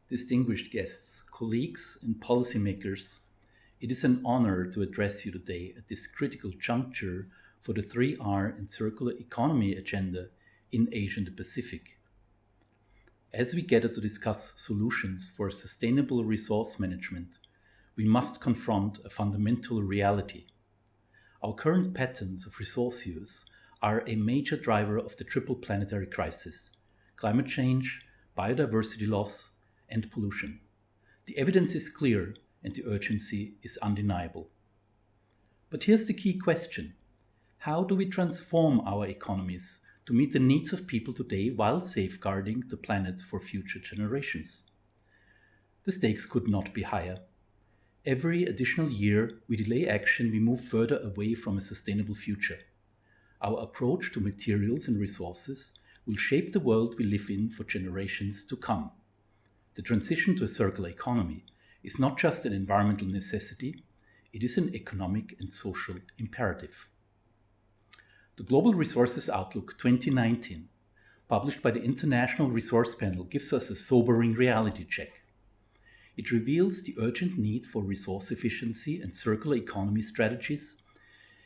Distinguished guests, colleagues, and policymakers, it is an honor to address you today at this critical juncture for the 3R and circular economy agenda in Asia and the Pacific. As we gather to discuss solutions for sustainable resource management, we must confront a fundamental reality. Our current patterns of resource use are a major driver of the triple planetary crisis: climate change, biodiversity loss, and pollution. The evidence is clear and the urgency is undeniable. But here's the key question: how do we transform our economies to meet the needs of people today while safeguarding the planet for future generations? The stakes could not be higher. Every additional year we delay action, we move further away from a sustainable future. Our approach to materials and resources will shape the world we live in for generations to come. The transition to a circular economy is not just an environmental necessity, it is an economic and social imperative. The Global Resources Outlook 2019, published by the International Resource Panel, gives us a sobering reality check. It reveals the urgent need for resource efficiency and circular economy strategies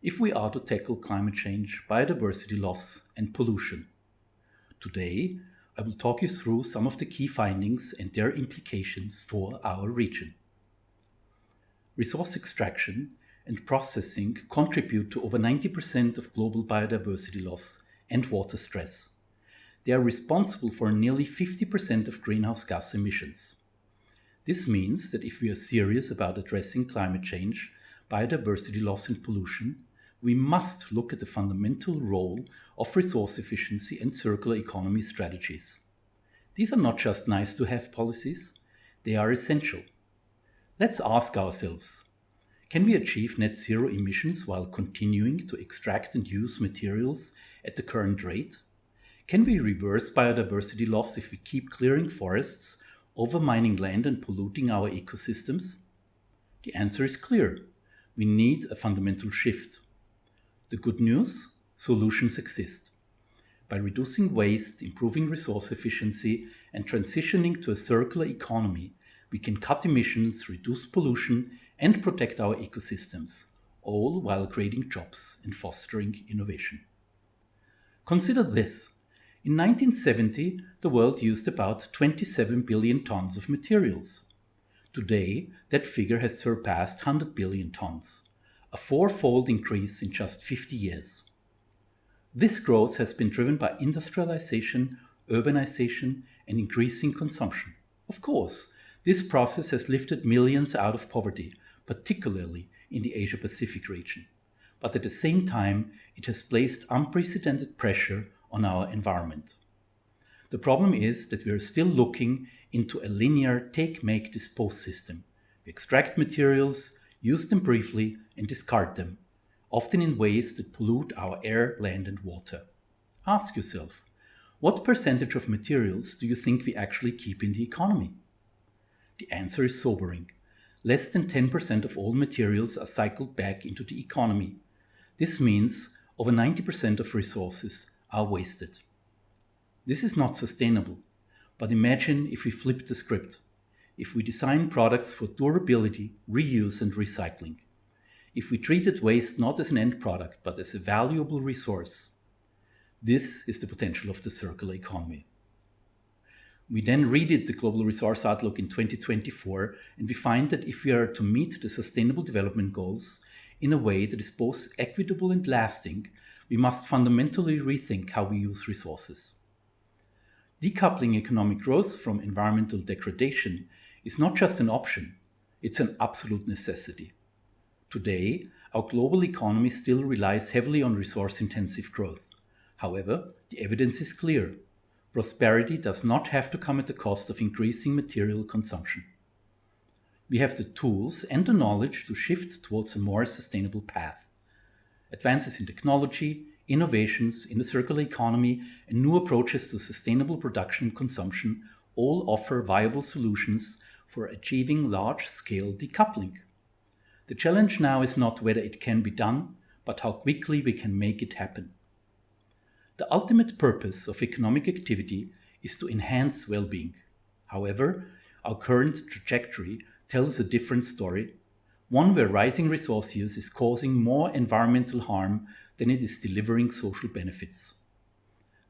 if we are to tackle climate change, biodiversity loss, and pollution. Today, I will talk you through some of the key findings and their implications for our region. Resource extraction and processing contribute to over 90% of global biodiversity loss and water stress. They are responsible for nearly 50% of greenhouse gas emissions. This means that if we are serious about addressing climate change, biodiversity loss, and pollution, we must look at the fundamental role of resource efficiency and circular economy strategies. These are not just nice-to-have policies, they are essential. Let's ask ourselves, can we achieve net zero emissions while continuing to extract and use materials at the current rate? Can we reverse biodiversity loss if we keep clearing forests, overmining land, and polluting our ecosystems? The answer is clear. We need a fundamental shift. The good news? Solutions exist. By reducing waste, improving resource efficiency, and transitioning to a circular economy, we can cut emissions, reduce pollution, and protect our ecosystems, all while creating jobs and fostering innovation. Consider this. In 1970, the world used about 27 billion tons of materials. Today, that figure has surpassed 100 billion tons, a four-fold increase in just 50 years. This growth has been driven by industrialization, urbanization, and increasing consumption. Of course, this process has lifted millions out of poverty, particularly in the Asia-Pacific region. But at the same time, it has placed unprecedented pressure on our environment. The problem is that we are still looking into a linear take, make, dispose system. We extract materials, use them briefly, and discard them, often in ways that pollute our air, land, and water. Ask yourself, what percentage of materials do you think we actually keep in the economy? The answer is sobering. Less than 10% of all materials are cycled back into the economy. This means over 90% of resources are wasted. This is not sustainable, but imagine if we flip the script. If we design products for durability, reuse, and recycling. If we treated waste not as an end product, but as a valuable resource. This is the potential of the circular economy. We then redid the Global Resource Outlook in 2024, and we find that if we are to meet the Sustainable Development Goals in a way that is both equitable and lasting, we must fundamentally rethink how we use resources. Decoupling economic growth from environmental degradation is not just an option, it's an absolute necessity. Today, our global economy still relies heavily on resource-intensive growth. However, the evidence is clear. Prosperity does not have to come at the cost of increasing material consumption. We have the tools and the knowledge to shift towards a more sustainable path. Advances in technology, innovations in the circular economy, and new approaches to sustainable production and consumption all offer viable solutions for achieving large-scale decoupling. The challenge now is not whether it can be done, but how quickly we can make it happen. The ultimate purpose of economic activity is to enhance well-being. However, Our current trajectory tells a different story, one where rising resource use is causing more environmental harm than it is delivering social benefits.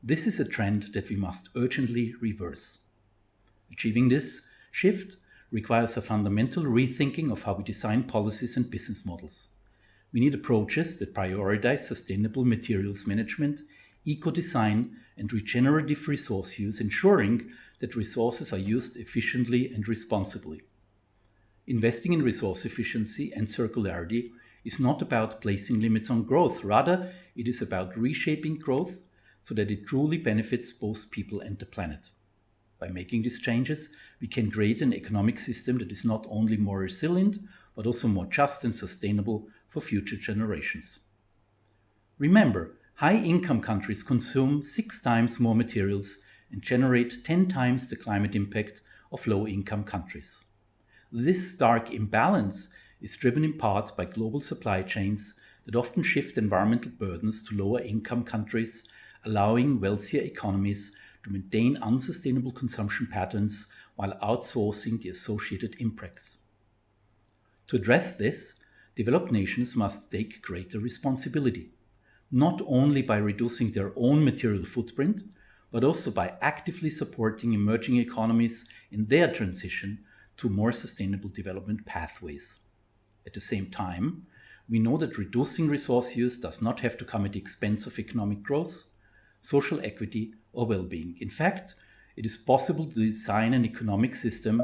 This is a trend that we must urgently reverse. Achieving this shift requires a fundamental rethinking of how we design policies and business models. We need approaches that prioritize sustainable materials management, eco-design, and regenerative resource use, ensuring that resources are used efficiently and responsibly. Investing in resource efficiency and circularity is not about placing limits on growth. Rather, it is about reshaping growth so that it truly benefits both people and the planet. By making these changes, we can create an economic system that is not only more resilient, but also more just and sustainable for future generations. Remember, high-income countries consume 6 times more materials and generate 10 times the climate impact of low-income countries. This stark imbalance is driven in part by global supply chains that often shift environmental burdens to lower-income countries, allowing wealthier economies to maintain unsustainable consumption patterns while outsourcing the associated impacts. To address this, developed nations must take greater responsibility, not only by reducing their own material footprint, but also by actively supporting emerging economies in their transition to more sustainable development pathways. At the same time, we know that reducing resource use does not have to come at the expense of economic growth, social equity, or well-being. In fact, it is possible to design an economic system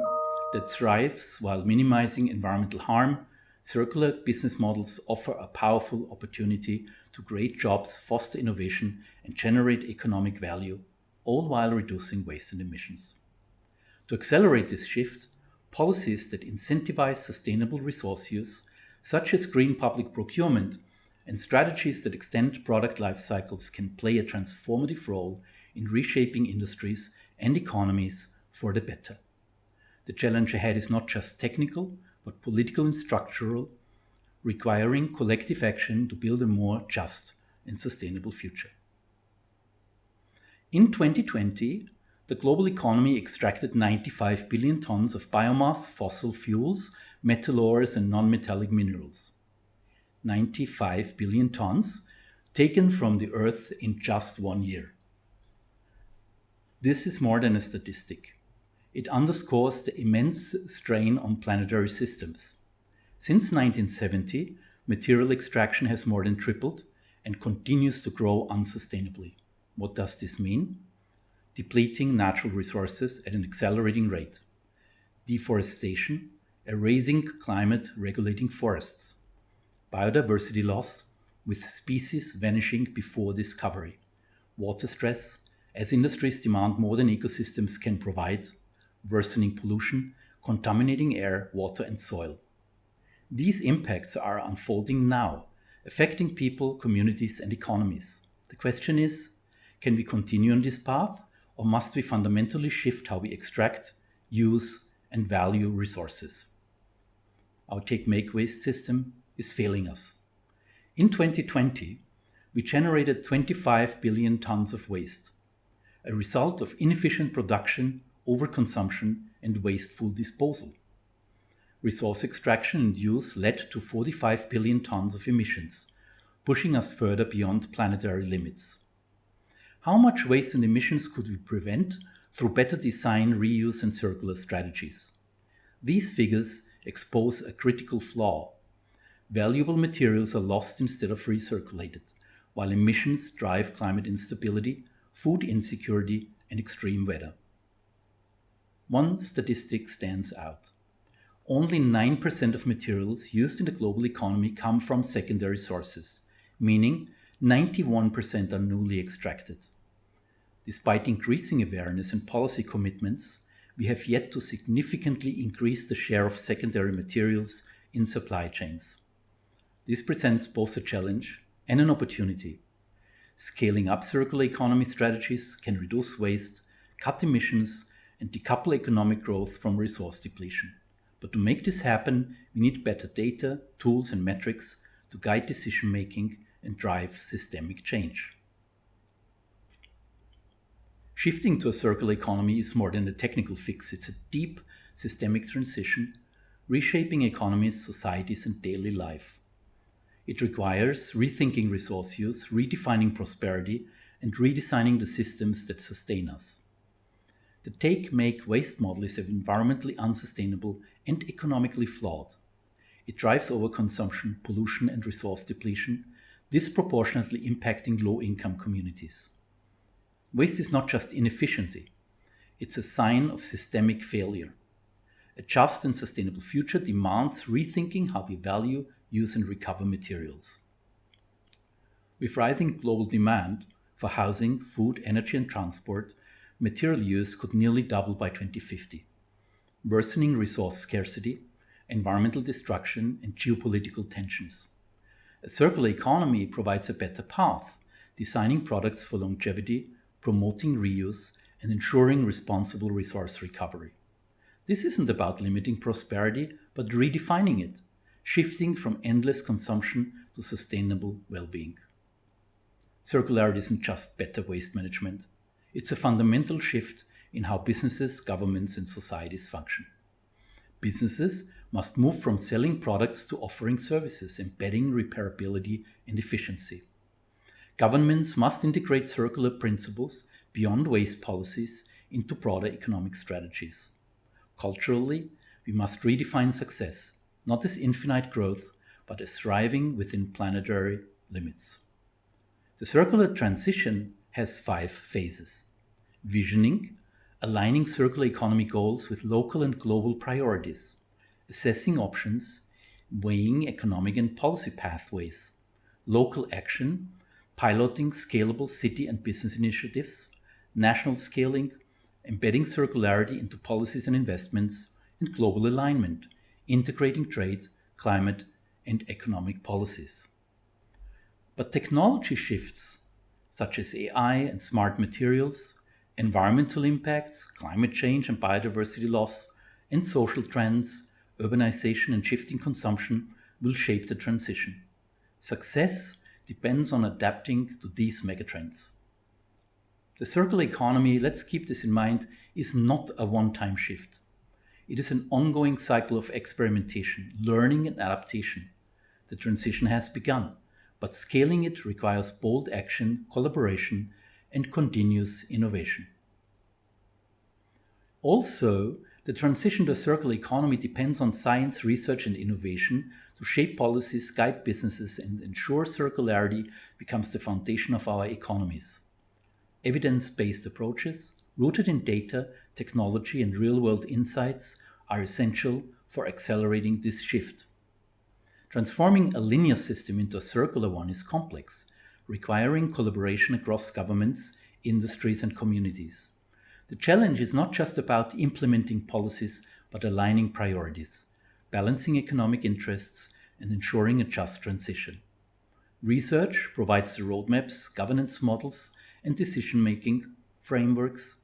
that thrives while minimizing environmental harm. Circular business models offer a powerful opportunity to create jobs, foster innovation, and generate economic value, all while reducing waste and emissions. To accelerate this shift, policies that incentivize sustainable resource use, such as green public procurement, and strategies that extend product life cycles can play a transformative role in reshaping industries and economies for the better. The challenge ahead is not just technical, but political and structural, requiring collective action to build a more just and sustainable future. In 2020, the global economy extracted 95 billion tons of biomass, fossil fuels, metal ores, and non-metallic minerals. 95 billion tons taken from the earth in just 1 year. This is more than a statistic. It underscores the immense strain on planetary systems. Since 1970, material extraction has more than tripled and continues to grow unsustainably. What does this mean? Depleting natural resources at an accelerating rate. Deforestation, erasing climate regulating forests. Biodiversity loss, with species vanishing before discovery. Water stress, as industries demand more than ecosystems can provide. Worsening pollution, contaminating air, water, and soil. These impacts are unfolding now, affecting people, communities, and economies. The question is, can we continue on this path, or must we fundamentally shift how we extract, use, and value resources? Our take-make-waste system is failing us. In 2020, we generated 25 billion tons of waste, a result of inefficient production, overconsumption, and wasteful disposal. Resource extraction and use led to 45 billion tons of emissions, pushing us further beyond planetary limits. How much waste and emissions could we prevent through better design, reuse, and circular strategies? These figures expose a critical flaw. Valuable materials are lost instead of recirculated, while emissions drive climate instability, food insecurity, and extreme weather. One statistic stands out. Only 9% of materials used in the global economy come from secondary sources, meaning 91% are newly extracted. Despite increasing awareness and policy commitments, we have yet to significantly increase the share of secondary materials in supply chains. This presents both a challenge and an opportunity. Scaling up circular economy strategies can reduce waste, cut emissions, and decouple economic growth from resource depletion. But to make this happen, we need better data, tools, and metrics to guide decision-making and drive systemic change. Shifting to a circular economy is more than a technical fix, it's a deep systemic transition, reshaping economies, societies, and daily life. It requires rethinking resource use, redefining prosperity, and redesigning the systems that sustain us. The take make waste model is environmentally unsustainable and economically flawed. It drives overconsumption, pollution, and resource depletion, disproportionately impacting low income communities. Waste is not just inefficiency, it's a sign of systemic failure. A just and sustainable future demands rethinking how we value, use, and recover materials. With rising global demand for housing, food, energy, and transport, material use could nearly double by 2050. Worsening resource scarcity, environmental destruction, and geopolitical tensions. A circular economy provides a better path, designing products for longevity, promoting reuse, and ensuring responsible resource recovery. This isn't about limiting prosperity, but redefining it, shifting from endless consumption to sustainable well-being. Circularity isn't just better waste management. It's a fundamental shift in how businesses, governments, and societies function. Businesses must move from selling products to offering services, embedding repairability and efficiency. Governments must integrate circular principles beyond waste policies into broader economic strategies. Culturally, we must redefine success, not as infinite growth, but as thriving within planetary limits. The circular transition has 5 phases. Visioning, aligning circular economy goals with local and global priorities. Assessing options, weighing economic and policy pathways. Local action, piloting scalable city and business initiatives. National scaling, embedding circularity into policies and investments, and global alignment, integrating trade, climate, and economic policies. But technology shifts, such as AI and smart materials, environmental impacts, climate change and biodiversity loss, and social trends, urbanization and shifting consumption will shape the transition. Success depends on adapting to these megatrends. The circular economy, let's keep this in mind, is not a one-time shift. It is an ongoing cycle of experimentation, learning, and adaptation. The transition has begun, but scaling it requires bold action, collaboration, and continuous innovation. Also, the transition to a circular economy depends on science, research, and innovation to shape policies, guide businesses, and ensure circularity becomes the foundation of our economies. Evidence-based approaches, rooted in data, technology, and real-world insights, are essential for accelerating this shift. Transforming a linear system into a circular one is complex, requiring collaboration across governments, industries, and communities. The challenge is not just about implementing policies, but aligning priorities, balancing economic interests, and ensuring a just transition. Research provides the roadmaps, governance models, and decision-making frameworks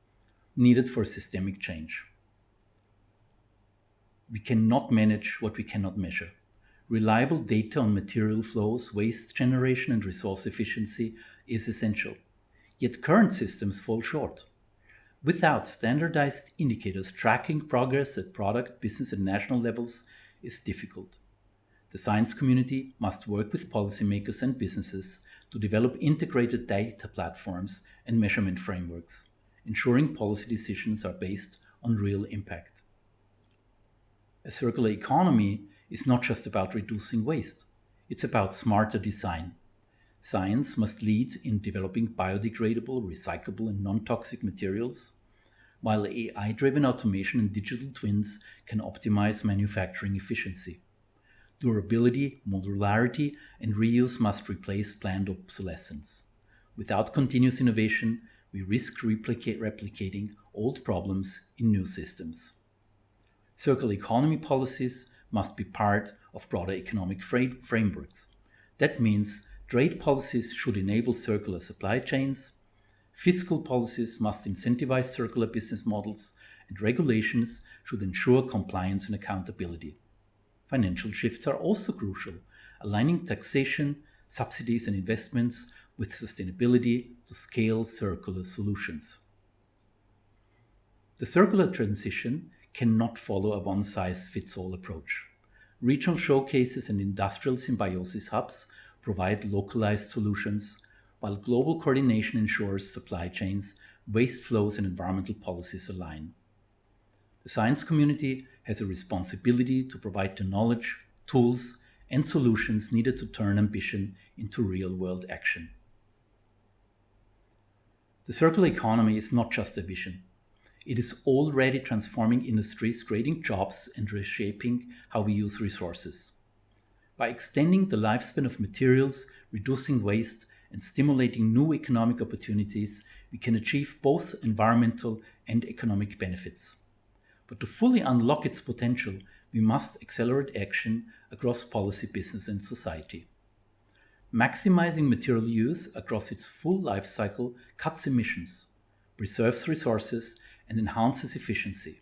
needed for systemic change. We cannot manage what we cannot measure. Reliable data on material flows, waste generation, and resource efficiency is essential. Yet current systems fall short. Without standardized indicators, tracking progress at product, business, and national levels is difficult. The science community must work with policymakers and businesses to develop integrated data platforms and measurement frameworks, ensuring policy decisions are based on real impact. A circular economy is not just about reducing waste, it's about smarter design. Science must lead in developing biodegradable, recyclable, and non-toxic materials, while AI-driven automation and digital twins can optimize manufacturing efficiency. Durability, modularity, and reuse must replace planned obsolescence. Without continuous innovation, we risk replicating old problems in new systems. Circular economy policies must be part of broader economic frameworks. That means trade policies should enable circular supply chains, fiscal policies must incentivize circular business models, and regulations should ensure compliance and accountability. Financial shifts are also crucial, aligning taxation, subsidies, and investments with sustainability to scale circular solutions. The circular transition cannot follow a one-size-fits-all approach. Regional showcases and industrial symbiosis hubs provide localized solutions, while global coordination ensures supply chains, waste flows, and environmental policies align. The science community has a responsibility to provide the knowledge, tools, and solutions needed to turn ambition into real-world action. The circular economy is not just a vision. It is already transforming industries, creating jobs, and reshaping how we use resources. By extending the lifespan of materials, reducing waste, and stimulating new economic opportunities, we can achieve both environmental and economic benefits. But to fully unlock its potential, we must accelerate action across policy, business, and society. Maximizing material use across its full life cycle cuts emissions, preserves resources, and enhances efficiency.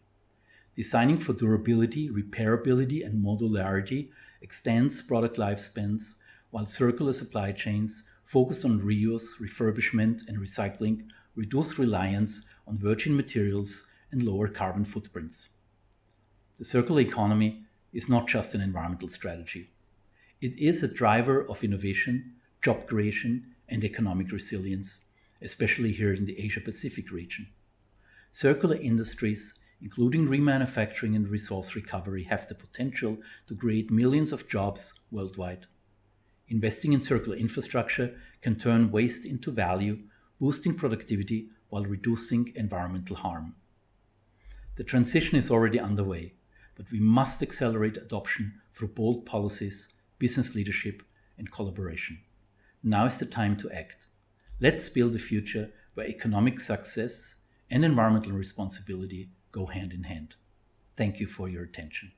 Designing for durability, repairability, and modularity extends product lifespans, while circular supply chains focused on reuse, refurbishment, and recycling reduce reliance on virgin materials and lower carbon footprints. The circular economy is not just an environmental strategy. It is a driver of innovation, job creation, and economic resilience, especially here in the Asia-Pacific region. Circular industries, including remanufacturing and resource recovery, have the potential to create millions of jobs worldwide. Investing in circular infrastructure can turn waste into value, boosting productivity while reducing environmental harm. The transition is already underway, but we must accelerate adoption through bold policies, business leadership, and collaboration. Now is the time to act. Let's build a future where economic success and environmental responsibility go hand in hand. Thank you for your attention.